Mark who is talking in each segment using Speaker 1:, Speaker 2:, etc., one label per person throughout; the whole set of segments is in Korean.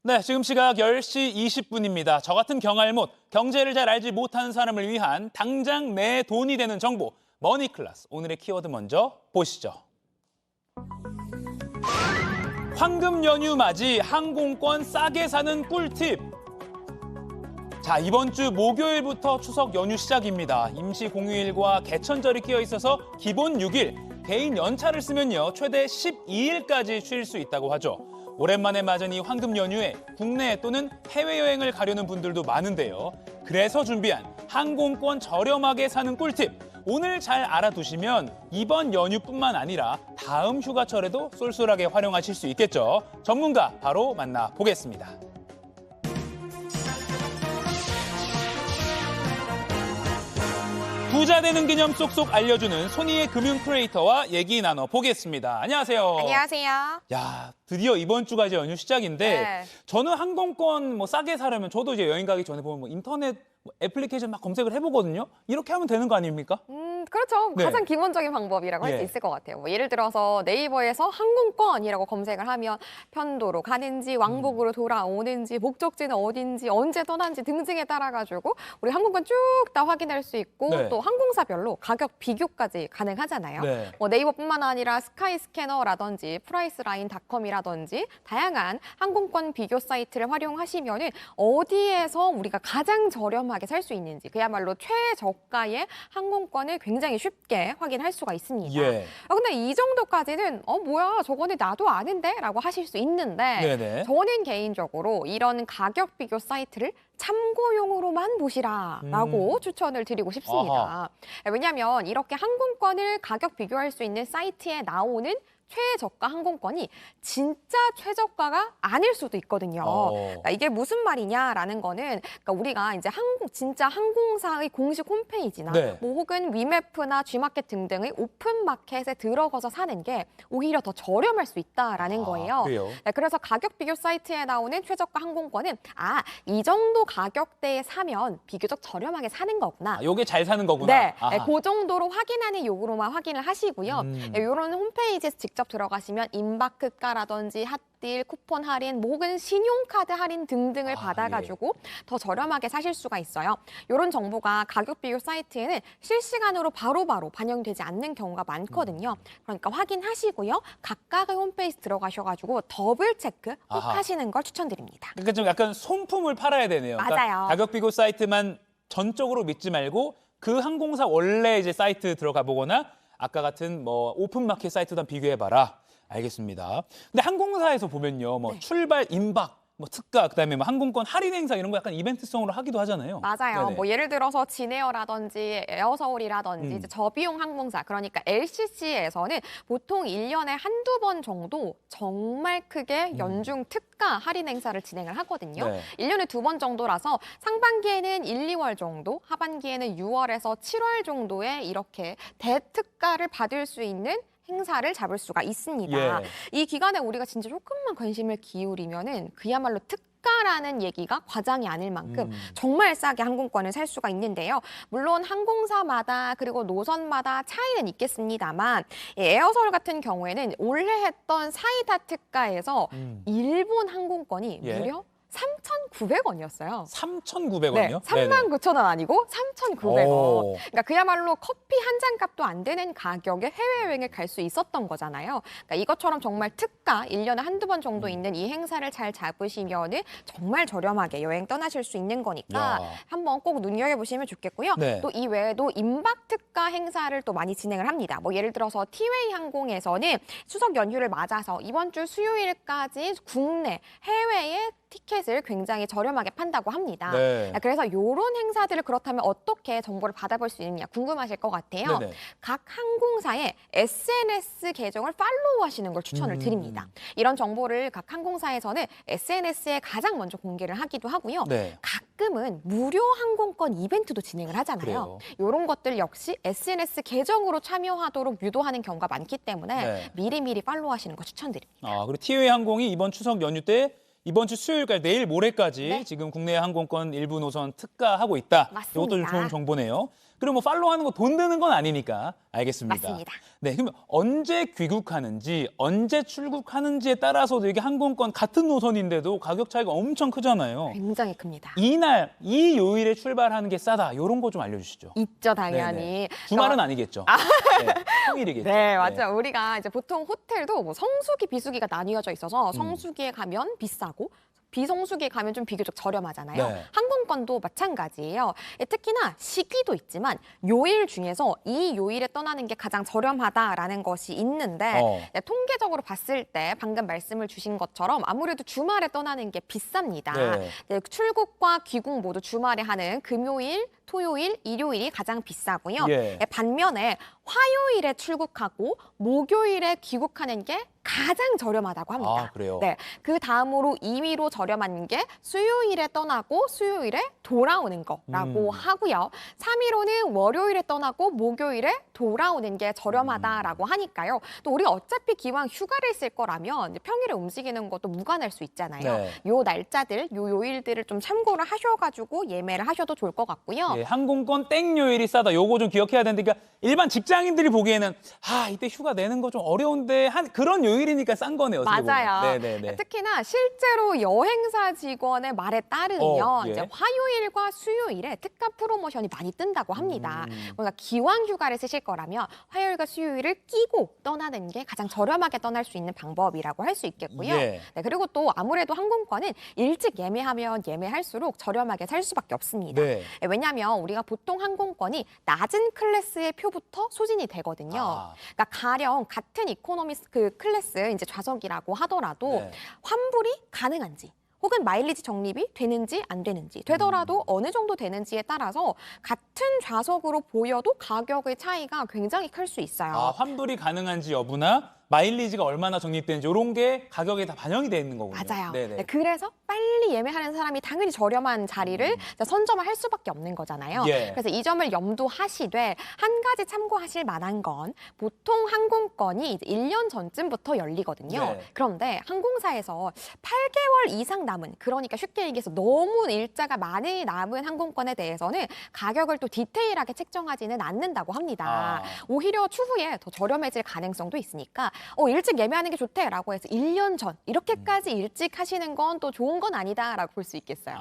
Speaker 1: 네, 지금 시각 10시 20분입니다. 저 같은 경알못, 경제를 잘 알지 못하는 사람을 위한 당장 내 돈이 되는 정보, 머니클래스. 오늘의 키워드 먼저 보시죠. 황금 연휴 맞이 항공권 싸게 사는 꿀팁. 자, 이번 주 목요일부터 추석 연휴 시작입니다. 임시 공휴일과 개천절이 끼어 있어서 기본 6일, 개인 연차를 쓰면요 최대 12일까지 쉴 수 있다고 하죠. 오랜만에 맞은 이 황금 연휴에 국내 또는 해외여행을 가려는 분들도 많은데요. 그래서 준비한 항공권 저렴하게 사는 꿀팁. 오늘 잘 알아두시면 이번 연휴뿐만 아니라 다음 휴가철에도 쏠쏠하게 활용하실 수 있겠죠. 전문가 바로 만나보겠습니다. 부자 되는 기념 쏙쏙 알려주는 손희의 금융 크리에이터와 얘기 나눠보겠습니다. 안녕하세요.
Speaker 2: 안녕하세요.
Speaker 1: 야, 드디어 이번 주가 이제 연휴 시작인데
Speaker 2: 네.
Speaker 1: 저는 항공권 뭐 싸게 사려면 저도 이제 여행 가기 전에 보면 뭐 인터넷 애플리케이션 막 검색을 해보거든요. 이렇게 하면 되는 거 아닙니까?
Speaker 2: 그렇죠.
Speaker 1: 네.
Speaker 2: 가장 기본적인 방법이라고 할 수
Speaker 1: 예.
Speaker 2: 있을 것 같아요. 뭐 예를 들어서 네이버에서 항공권이라고 검색을 하면 편도로 가는지 왕복으로 돌아오는지 목적지는 어딘지 언제 떠난지 등등에 따라 가지고 우리 항공권 쭉 다 확인할 수 있고
Speaker 1: 네.
Speaker 2: 또 항공사별로 가격 비교까지 가능하잖아요.
Speaker 1: 네.
Speaker 2: 뭐 네이버뿐만 아니라 스카이스캐너라든지 프라이스라인.com이라든지 다양한 항공권 비교 사이트를 활용하시면은 어디에서 우리가 가장 저렴하게 살 수 있는지 그야말로 최저가의 항공권을 굉장히 쉽게 확인할 수가 있습니다.
Speaker 1: 예.
Speaker 2: 근데 이 정도까지는 뭐야 저거는 나도 아는데 라고 하실 수 있는데
Speaker 1: 네네.
Speaker 2: 저는 개인적으로 이런 가격 비교 사이트를 참고용으로만 보시라라고 추천을 드리고 싶습니다. 왜냐하면 이렇게 항공권을 가격 비교할 수 있는 사이트에 나오는 최저가 항공권이 진짜 최저가가 아닐 수도 있거든요. 그러니까 이게 무슨 말이냐라는 거는 그러니까 우리가 이제 진짜 항공사의 공식 홈페이지나
Speaker 1: 네.
Speaker 2: 뭐 혹은 위메프나 G마켓 등등의 오픈 마켓에 들어가서 사는 게 오히려 더 저렴할 수 있다라는 거예요.
Speaker 1: 그래요?
Speaker 2: 네, 그래서 가격 비교 사이트에 나오는 최저가 항공권은 이 정도 가격대에 사면 비교적 저렴하게 사는 거구나.
Speaker 1: 요게 잘 사는 거구나.
Speaker 2: 네,
Speaker 1: 아하.
Speaker 2: 그 정도로 확인하는 요구로만 확인을 하시고요. 이런 홈페이지에서 직접 들어가시면 임박특가라든지 핫딜, 쿠폰 할인, 혹은 신용카드 할인 등등을 받아가지고 더 저렴하게 사실 수가 있어요. 이런 정보가 가격 비교 사이트에는 실시간으로 바로바로 반영되지 않는 경우가 많거든요. 그러니까 확인하시고요. 각각의 홈페이지 들어가셔가지고 더블 체크 꼭
Speaker 1: 아하.
Speaker 2: 하시는 걸 추천드립니다.
Speaker 1: 그러니까 좀 약간 손품을 팔아야 되네요.
Speaker 2: 맞아요.
Speaker 1: 그러니까 가격 비교 사이트만 전적으로 믿지 말고 그 항공사 원래 이제 사이트 들어가 보거나 아까 같은 뭐 오픈마켓 사이트도 한번 비교해봐라. 알겠습니다. 근데 항공사에서 보면요, 뭐 출발, 임박, 뭐 특가, 그다음에 뭐 항공권 할인 행사 이런 거 약간 이벤트성으로 하기도 하잖아요.
Speaker 2: 맞아요.
Speaker 1: 네네.
Speaker 2: 뭐 예를 들어서 진에어라든지 에어서울이라든지 이제 저비용 항공사 그러니까 LCC에서는 보통 1년에 한두 번 정도 정말 크게 연중 특가 할인 행사를 진행을 하거든요.
Speaker 1: 네.
Speaker 2: 1년에 2번 정도라서 상반기에는 1, 2월 정도, 하반기에는 6월에서 7월 정도에 이렇게 대특가를 받을 수 있는 행사를 잡을 수가 있습니다.
Speaker 1: 예.
Speaker 2: 이 기간에 우리가 진짜 조금만 관심을 기울이면은 그야말로 특가라는 얘기가 과장이 아닐 만큼 정말 싸게 항공권을 살 수가 있는데요. 물론 항공사마다 그리고 노선마다 차이는 있겠습니다만 에어서울 같은 경우에는 올해 했던 사이다 특가에서 일본 항공권이
Speaker 1: 예.
Speaker 2: 무려 3,900원이었어요.
Speaker 1: 3,900원이요?
Speaker 2: 네, 39,000원 아니고 3,900원.
Speaker 1: 오.
Speaker 2: 그러니까 그야말로 커피 한 잔 값도 안 되는 가격에 해외여행을 갈 수 있었던 거잖아요. 그러니까 이것처럼 정말 특가 1년에 한두 번 정도 있는 이 행사를 잘 잡으시면 정말 저렴하게 여행 떠나실 수 있는 거니까
Speaker 1: 야.
Speaker 2: 한번 꼭 눈여겨보시면 좋겠고요.
Speaker 1: 네.
Speaker 2: 또 이 외에도 임박 특가 행사를 또 많이 진행을 합니다. 뭐 예를 들어서 티웨이 항공에서는 추석 연휴를 맞아서 이번 주 수요일까지 국내, 해외에 티켓을 굉장히 저렴하게 판다고 합니다.
Speaker 1: 네.
Speaker 2: 그래서 이런 행사들을 그렇다면 어떻게 정보를 받아볼 수 있느냐 궁금하실 것 같아요.
Speaker 1: 네네.
Speaker 2: 각 항공사의 SNS 계정을 팔로우하시는 걸 추천을 드립니다. 이런 정보를 각 항공사에서는 SNS에 가장 먼저 공개를 하기도 하고요.
Speaker 1: 네.
Speaker 2: 가끔은 무료 항공권 이벤트도 진행을 하잖아요. 이런 것들 역시 SNS 계정으로 참여하도록 유도하는 경우가 많기 때문에
Speaker 1: 네.
Speaker 2: 미리미리 팔로우하시는 거 추천드립니다.
Speaker 1: 그리고 티웨이 항공이 이번 추석 연휴 때 이번 주 수요일까지 내일 모레까지
Speaker 2: 네.
Speaker 1: 지금 국내 항공권 일부 노선 특가하고 있다.
Speaker 2: 맞습니다.
Speaker 1: 이것도 좀 좋은 정보네요. 그리고 뭐 팔로우하는 거 돈 드는 건 아니니까. 알겠습니다.
Speaker 2: 맞습니다.
Speaker 1: 네, 그럼 언제 귀국하는지, 언제 출국하는지에 따라서도 이게 항공권 같은 노선인데도 가격 차이가 엄청 크잖아요.
Speaker 2: 굉장히 큽니다.
Speaker 1: 이날, 이 요일에 출발하는 게 싸다. 이런 거 좀 알려주시죠.
Speaker 2: 있죠, 당연히.
Speaker 1: 네네. 주말은 아니겠죠. 네, 평일이겠죠.
Speaker 2: 네, 맞죠. 우리가 이제 보통 호텔도 뭐 성수기, 비수기가 나뉘어져 있어서 성수기에 가면 비싸고 비성수기에 가면 좀 비교적 저렴하잖아요.
Speaker 1: 네.
Speaker 2: 항공권도 마찬가지예요. 특히나 시기도 있지만 요일 중에서 이 요일에 떠나는 게 가장 저렴하다라는 것이 있는데 통계적으로 봤을 때 방금 말씀을 주신 것처럼 아무래도 주말에 떠나는 게 비쌉니다.
Speaker 1: 네.
Speaker 2: 출국과 귀국 모두 주말에 하는 금요일, 토요일, 일요일이 가장 비싸고요.
Speaker 1: 예.
Speaker 2: 반면에 화요일에 출국하고 목요일에 귀국하는 게 가장 저렴하다고 합니다.
Speaker 1: 아, 그래요?
Speaker 2: 네, 그 다음으로 2위로 저렴한 게 수요일에 떠나고 수요일에 돌아오는 거라고 하고요. 3위로는 월요일에 떠나고 목요일에 돌아오는 게 저렴하다라고 하니까요. 또 우리가 어차피 기왕 휴가를 쓸 거라면 이제 평일에 움직이는 것도 무관할 수 있잖아요.
Speaker 1: 네.
Speaker 2: 요 날짜들, 요 요일들을 좀 참고를 하셔가지고 예매를 하셔도 좋을 것 같고요.
Speaker 1: 예, 항공권 땡 요일이 싸다. 요거 좀 기억해야 되는데, 그러니까 일반 직장인들이 보기에는 이때 휴가 내는 거 좀 어려운데 그런 요일이니까 싼 거네요. 어떻게 보면.
Speaker 2: 맞아요.
Speaker 1: 네네네.
Speaker 2: 특히나 실제로 여행사 직원의 말에 따르면
Speaker 1: 예.
Speaker 2: 이제 화요일과 수요일에 특가 프로모션이 많이 뜬다고 합니다. 그러니까 기왕 휴가를 쓰실 거라면 화요일과 수요일을 끼고 떠나는 게 가장 저렴하게 떠날 수 있는 방법이라고 할 수 있겠고요.
Speaker 1: 예.
Speaker 2: 네, 그리고 또 아무래도 항공권은 일찍 예매하면 예매할수록 저렴하게 살 수밖에 없습니다.
Speaker 1: 네.
Speaker 2: 왜냐하면 우리가 보통 항공권이 낮은 클래스의 표부터 소진이 되거든요. 그러니까 가령 같은 이코노미 그 클래스 이제 좌석이라고 하더라도
Speaker 1: 네.
Speaker 2: 환불이 가능한지 혹은 마일리지 적립이 되는지 안 되는지 되더라도 어느 정도 되는지에 따라서 같은 좌석으로 보여도 가격의 차이가 굉장히 클 수 있어요.
Speaker 1: 환불이 가능한지 여부나 마일리지가 얼마나 적립되는지 이런 게 가격에 다 반영이 돼 있는 거군요.
Speaker 2: 맞아요.
Speaker 1: 네네.
Speaker 2: 네, 그래서 빨리 예매하는 사람이 당연히 저렴한 자리를 선점을 할 수밖에 없는 거잖아요.
Speaker 1: 예.
Speaker 2: 그래서 이 점을 염두하시되 한 가지 참고하실 만한 건 보통 항공권이 이제 1년 전쯤부터 열리거든요.
Speaker 1: 네.
Speaker 2: 그런데 항공사에서 8개월 이상 남은, 그러니까 쉽게 얘기해서 너무 일자가 많이 남은 항공권에 대해서는 가격을 또 디테일하게 책정하지는 않는다고 합니다. 오히려 추후에 더 저렴해질 가능성도 있으니까 일찍 예매하는 게 좋대라고 해서 1년 전 이렇게까지 일찍 하시는 건 또 좋은 건 아니다라고 볼 수 있겠어요.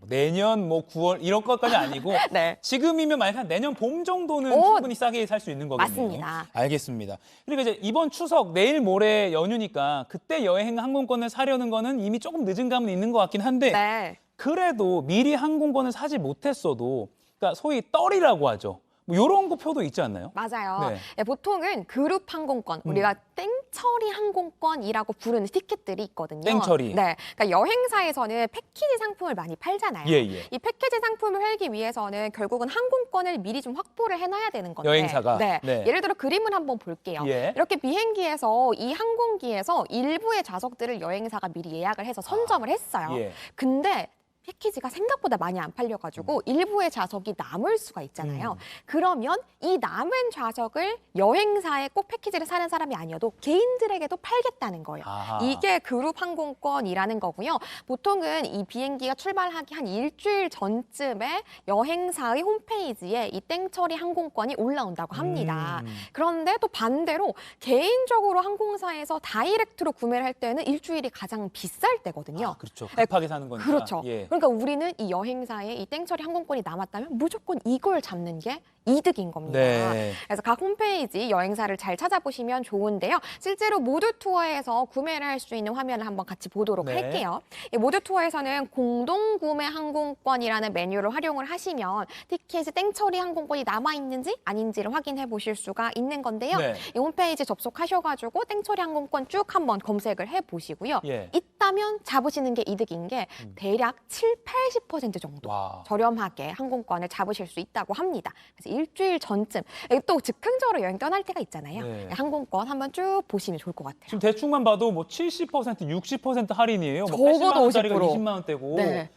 Speaker 1: 내년 뭐 9월 이런 것까지 아니고
Speaker 2: 네.
Speaker 1: 지금이면 만약 한 내년 봄 정도는
Speaker 2: 오,
Speaker 1: 충분히 싸게 살 수 있는 거겠네요.
Speaker 2: 맞습니다.
Speaker 1: 알겠습니다. 그리고 이제 이번 추석 내일 모레 연휴니까 그때 여행 항공권을 사려는 거는 이미 조금 늦은 감은 있는 것 같긴 한데
Speaker 2: 네.
Speaker 1: 그래도 미리 항공권을 사지 못했어도 그러니까 소위 떨이라고 하죠. 뭐 이런 거 표도 있지 않나요?
Speaker 2: 맞아요.
Speaker 1: 네.
Speaker 2: 네, 보통은 그룹 항공권, 우리가 땡처리 항공권이라고 부르는 티켓들이 있거든요.
Speaker 1: 땡처리.
Speaker 2: 네, 그러니까 여행사에서는 패키지 상품을 많이 팔잖아요.
Speaker 1: 예, 예.
Speaker 2: 이 패키지 상품을 팔기 위해서는 결국은 항공권을 미리 좀 확보를 해놔야 되는 건데.
Speaker 1: 여행사가?
Speaker 2: 네.
Speaker 1: 네.
Speaker 2: 예를 들어 그림을 한번 볼게요.
Speaker 1: 예.
Speaker 2: 이렇게 비행기에서 이 항공기에서 일부의 좌석들을 여행사가 미리 예약을 해서 선점을 했어요.
Speaker 1: 예.
Speaker 2: 근데 패키지가 생각보다 많이 안 팔려가지고 일부의 좌석이 남을 수가 있잖아요. 그러면 이 남은 좌석을 여행사에 꼭 패키지를 사는 사람이 아니어도 개인들에게도 팔겠다는 거예요. 이게 그룹 항공권이라는 거고요. 보통은 이 비행기가 출발하기 한 일주일 전쯤에 여행사의 홈페이지에 이 땡처리 항공권이 올라온다고 합니다. 그런데 또 반대로 개인적으로 항공사에서 다이렉트로 구매를 할 때는 일주일이 가장 비쌀 때거든요.
Speaker 1: 그렇죠. 급하게 사는 거니까.
Speaker 2: 그렇죠.
Speaker 1: 예.
Speaker 2: 그러니까 우리는 이 여행사에 이 땡처리 항공권이 남았다면 무조건 이걸 잡는 게 이득인 겁니다.
Speaker 1: 네.
Speaker 2: 그래서 각 홈페이지 여행사를 잘 찾아보시면 좋은데요. 실제로 모두 투어에서 구매를 할 수 있는 화면을 한번 같이 보도록
Speaker 1: 네.
Speaker 2: 할게요. 이 모두 투어에서는 공동 구매 항공권이라는 메뉴를 활용을 하시면 티켓에 땡처리 항공권이 남아 있는지 아닌지를 확인해 보실 수가 있는 건데요.
Speaker 1: 네.
Speaker 2: 이 홈페이지 접속하셔가지고 땡처리 항공권 쭉 한번 검색을 해 보시고요.
Speaker 1: 예.
Speaker 2: 있다면 잡으시는 게 이득인 게 대략 70~80% 정도 저렴하게 항공권을 잡으실 수 있다고 합니다. 그래서 일주일 전쯤 또 즉흥적으로 여행 떠날 때가 있잖아요.
Speaker 1: 네.
Speaker 2: 항공권 한번 쭉 보시면 좋을 것 같아요.
Speaker 1: 지금 대충만 봐도 뭐 70%, 60% 할인이에요. 뭐
Speaker 2: 적어도
Speaker 1: 80만 원짜리가
Speaker 2: 50%.
Speaker 1: 20만 원대고.
Speaker 2: 네.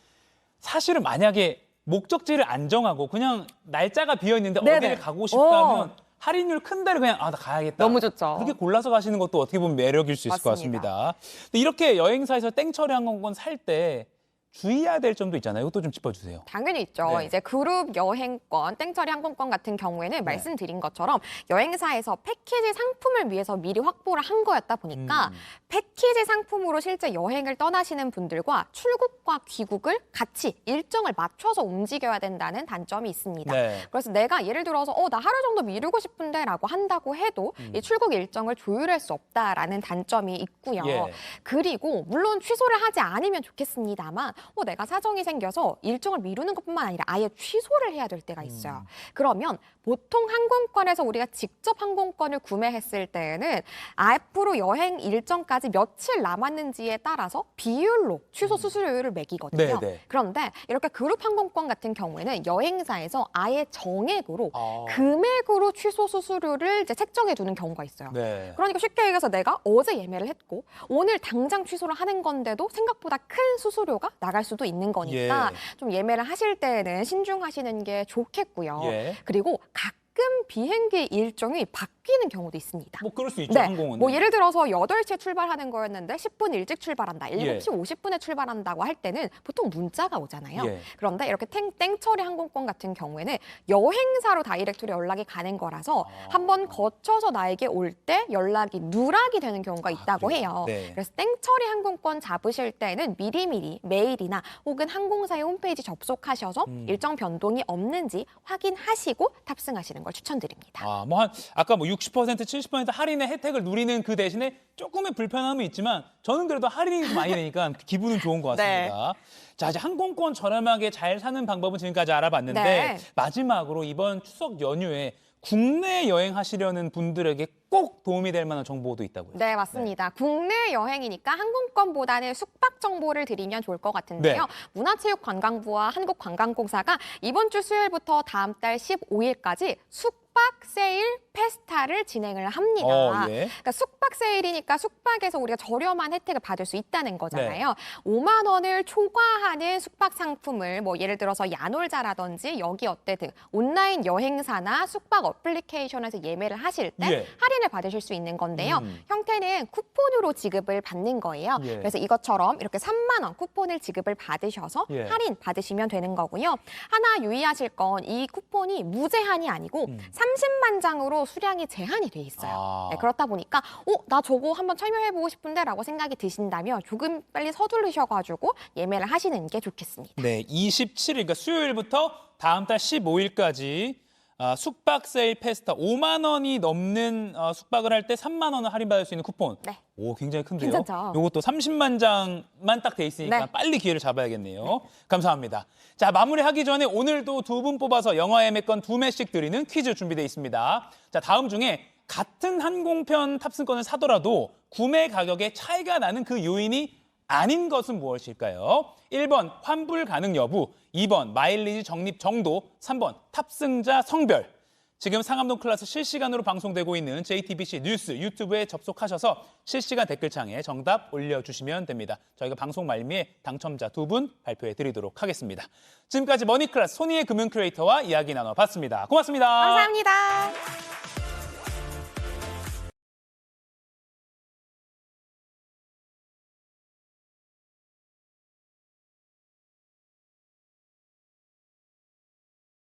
Speaker 1: 사실은 만약에 목적지를 안 정하고 그냥 날짜가 비어 있는데
Speaker 2: 네네.
Speaker 1: 어디를 가고 싶다면 할인율 큰 데를 그냥 나 가야겠다.
Speaker 2: 너무 좋죠.
Speaker 1: 그렇게 골라서 가시는 것도 어떻게 보면 매력일 수 있을 것
Speaker 2: 맞습니다.
Speaker 1: 같습니다. 근데 이렇게 여행사에서 땡처리 항공권 살 때 주의해야 될 점도 있잖아요. 이것도 좀 짚어주세요.
Speaker 2: 당연히 있죠.
Speaker 1: 네.
Speaker 2: 이제 그룹 여행권, 땡처리 항공권 같은 경우에는 말씀드린 것처럼 여행사에서 패키지 상품을 위해서 미리 확보를 한 거였다 보니까 패키지 상품으로 실제 여행을 떠나시는 분들과 출국과 귀국을 같이 일정을 맞춰서 움직여야 된다는 단점이 있습니다.
Speaker 1: 네.
Speaker 2: 그래서 내가 예를 들어서 나 하루 정도 미루고 싶은데 라고 한다고 해도 이 출국 일정을 조율할 수 없다라는 단점이 있고요.
Speaker 1: 예.
Speaker 2: 그리고 물론 취소를 하지 않으면 좋겠습니다만 내가 사정이 생겨서 일정을 미루는 것뿐만 아니라 아예 취소를 해야 될 때가 있어요. 그러면 보통 항공권에서 우리가 직접 항공권을 구매했을 때에는 앞으로 여행 일정까지 며칠 남았는지에 따라서 비율로 취소 수수료를 매기거든요.
Speaker 1: 네.
Speaker 2: 그런데 이렇게 그룹 항공권 같은 경우에는 여행사에서 아예 정액으로
Speaker 1: 아.
Speaker 2: 금액으로 취소 수수료를 이제 책정해 두는 경우가 있어요.
Speaker 1: 네.
Speaker 2: 그러니까 쉽게 얘기해서 내가 어제 예매를 했고 오늘 당장 취소를 하는 건데도 생각보다 큰 수수료가 나갈 수도 있는 거니까 좀 예매를 하실 때는 신중하시는 게 좋겠고요.
Speaker 1: 예.
Speaker 2: 그리고 가끔 비행기 일정이 바뀌는 경우도 있습니다.
Speaker 1: 뭐 그럴 수 있죠.
Speaker 2: 네,
Speaker 1: 항공은.
Speaker 2: 뭐 예를 들어서 8시에 출발하는 거였는데 10분 일찍 출발한다. 7시
Speaker 1: 예.
Speaker 2: 50분에 출발한다고 할 때는 보통 문자가 오잖아요.
Speaker 1: 예.
Speaker 2: 그런데 이렇게 땡처리 항공권 같은 경우에는 여행사로 다이렉트로 연락이 가는 거라서 한번 거쳐서 나에게 올 때 연락이 누락이 되는 경우가 있다고
Speaker 1: 그래요?
Speaker 2: 해요.
Speaker 1: 네.
Speaker 2: 그래서 땡처리 항공권 잡으실 때는 미리미리 메일이나 혹은 항공사의 홈페이지 접속하셔서 일정 변동이 없는지 확인하시고 탑승하시는 걸 추천드립니다.
Speaker 1: 아까 60%, 70% 할인의 혜택을 누리는 그 대신에 조금의 불편함은 있지만 저는 그래도 할인이 많이 되니까 기분은 좋은 것 같습니다. 자, 이제 항공권 저렴하게 잘 사는 방법은 지금까지 알아봤는데
Speaker 2: 네.
Speaker 1: 마지막으로 이번 추석 연휴에 국내 여행하시려는 분들에게 꼭 도움이 될 만한 정보도 있다고요.
Speaker 2: 네, 맞습니다. 국내 여행이니까 항공권보다는 숙박 정보를 드리면 좋을 것 같은데요.
Speaker 1: 네.
Speaker 2: 문화체육관광부와 한국관광공사가 이번 주 수요일부터 다음 달 15일까지 숙박 세일 페스타를 진행을 합니다.
Speaker 1: 예.
Speaker 2: 그러니까 숙박 세일이니까 숙박에서 우리가 저렴한 혜택을 받을 수 있다는 거잖아요. 5만 원을 초과하는 숙박 상품을 뭐 예를 들어서 야놀자라든지 여기 어때 등 온라인 여행사나 숙박 어플리케이션에서 예매를 하실 때
Speaker 1: 예.
Speaker 2: 할인을 받으실 수 있는 건데요. 형태는 쿠폰으로 지급을 받는 거예요.
Speaker 1: 예.
Speaker 2: 그래서 이것처럼 이렇게 3만 원 쿠폰을 지급을 받으셔서
Speaker 1: 예.
Speaker 2: 할인 받으시면 되는 거고요. 하나 유의하실 건 이 쿠폰이 무제한이 아니고 30만 장으로 수량이 제한이 돼 있어요. 네, 그렇다 보니까 나 저거 한번 참여해보고 싶은데 라고 생각이 드신다면 조금 빨리 서두르셔가지고 예매를 하시는 게 좋겠습니다.
Speaker 1: 네, 27일, 그러니까 수요일부터 다음 달 15일까지 숙박 세일 페스타 5만 원이 넘는 숙박을 할 때 3만 원을 할인받을 수 있는 쿠폰.
Speaker 2: 네.
Speaker 1: 오, 굉장히 큰데요.
Speaker 2: 괜찮죠?
Speaker 1: 요것도 30만 장만 딱 돼 있으니까
Speaker 2: 네.
Speaker 1: 빨리 기회를 잡아야겠네요. 감사합니다. 자, 마무리하기 전에 오늘도 두 분 뽑아서 영화 예매권 2매씩 드리는 퀴즈 준비되어 있습니다. 자, 다음 중에 같은 항공편 탑승권을 사더라도 구매 가격에 차이가 나는 그 요인이 아닌 것은 무엇일까요? 1번 환불 가능 여부, 2번 마일리지 적립 정도, 3번 탑승자 성별. 지금 상암동 클래스 실시간으로 방송되고 있는 JTBC 뉴스 유튜브에 접속하셔서 실시간 댓글창에 정답 올려주시면 됩니다. 저희가 방송 말미에 당첨자 2분 발표해 드리도록 하겠습니다. 지금까지 머니클래스 손희의 금융 크리에이터와 이야기 나눠봤습니다. 고맙습니다.
Speaker 2: 감사합니다.